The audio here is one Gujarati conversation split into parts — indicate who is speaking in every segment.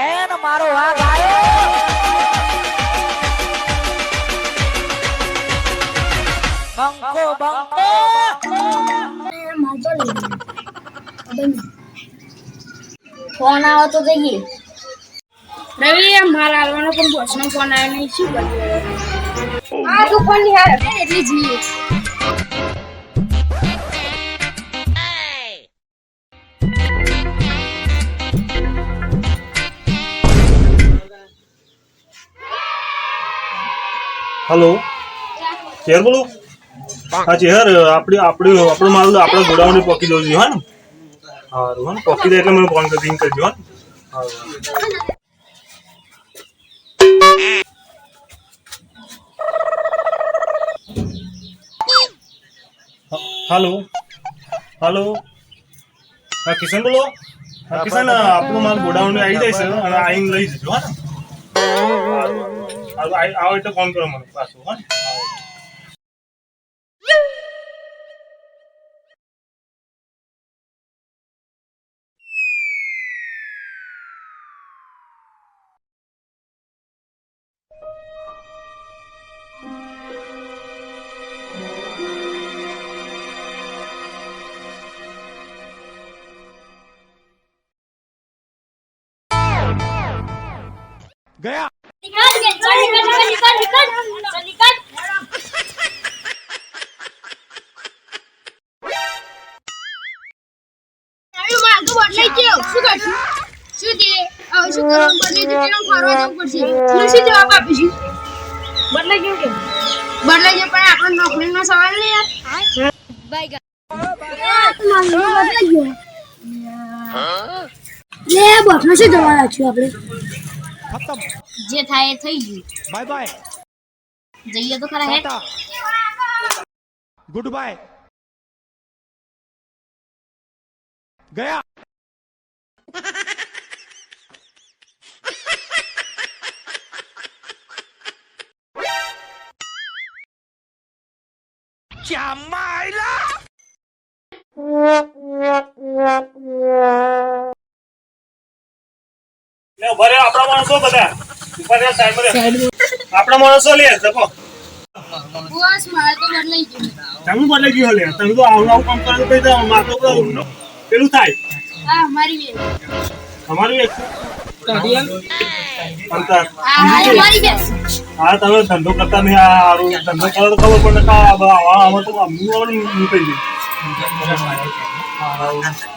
Speaker 1: એન મારો વાઘ આવ્યો. બંકો બંકો
Speaker 2: ફોન આવો તો જઈએ. રવિ મારા હાલવાનો પણ બોસનો ફોન આવ્યો નહીં, શું કરીએ? હા તું ફોન ની હાર એટલે જઈએ.
Speaker 3: हेलो चेयर बोलो हाँ चेयर આપણો માલ આપણા ગોડાઉન પોકી દઉં છું. હા ને સારું. હા ને પોકી દે એટલે મને ફોન કરી કરજો. હા हेलो हेलो हाँ किशन बोलो. हाँ किशन આપણો માલ ગોડાઉન આવી જાય છે અને આવીને લઈ જજો. હા ને આવો એટલે ફોન કરો મને પાછું. હા
Speaker 4: गया
Speaker 2: निकाल के निकाल આયો માં તો બદલાઈ ગયો. શું કરશું? શું દે હવે શું કરવાનું? બદલાઈ તો તેનો ફરવા જવું પડશે. શું શું જવાબ આપીશું? બદલાઈ ગયો કે બદલાઈ ગયો પણ આપણો નોકરીનો સવાલ ને યાર. બાય બદલાઈ ગયો લે બોસનો શું જવાબ આપ્યો આપણે?
Speaker 4: खत्म
Speaker 2: જે થાય એ થઈ ગયું.
Speaker 4: बाय बाय
Speaker 2: જઈએ તો ખરા હે.
Speaker 4: गुड बाय गया क्या मायला
Speaker 3: લે ઉભા રહ્યો. આપણા માણસો બધા ઉભા રહ્યો. સાઈડ આપણા માણસો લે જપો.
Speaker 2: બોસ મારે તો બદલાઈ ગયું.
Speaker 3: તમે બદલાઈ ગયો લે. તમે તો આવું કામ કરો તો કઈ માથો પેલું થાય.
Speaker 2: હા મારી બેન.
Speaker 3: અમારું એક અંતર
Speaker 2: હા મારી બેન.
Speaker 3: હા તમે ધંધો કરતા નહીં. આ સારું ધંધો કરો તો ખબર પડે કે આમાં તો નીકળી ગયું.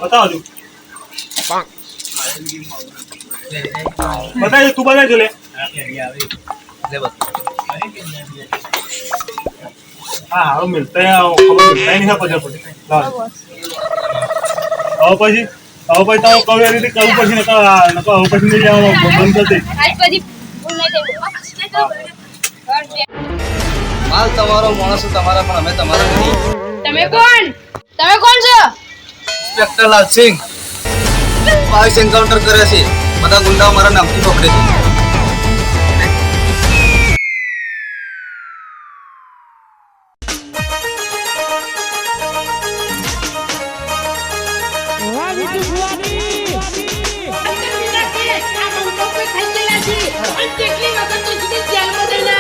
Speaker 3: બતાવજો બતાવજો તું બતાવજો લે. હા હારો મિલતા ખબર મિલતા નહીં પજર પડે. હવે પછી તમે કહો એ રીતે કરવું પડશે ને હવે પછી નહીં જવાનું બંધ કરી દે.
Speaker 2: આજ પછી ભૂલ નહીં દેવું.
Speaker 5: માલ તમારો માણસો તમારા પણ અમે તમારા નહીં.
Speaker 2: તમે કોણ છો?
Speaker 5: ઇન્સ્પેક્ટર લાલસિંહ 22 એન્કાઉન્ટર કરે છે. બધા ગુંડાઓ મારા નામથી પકડે છે.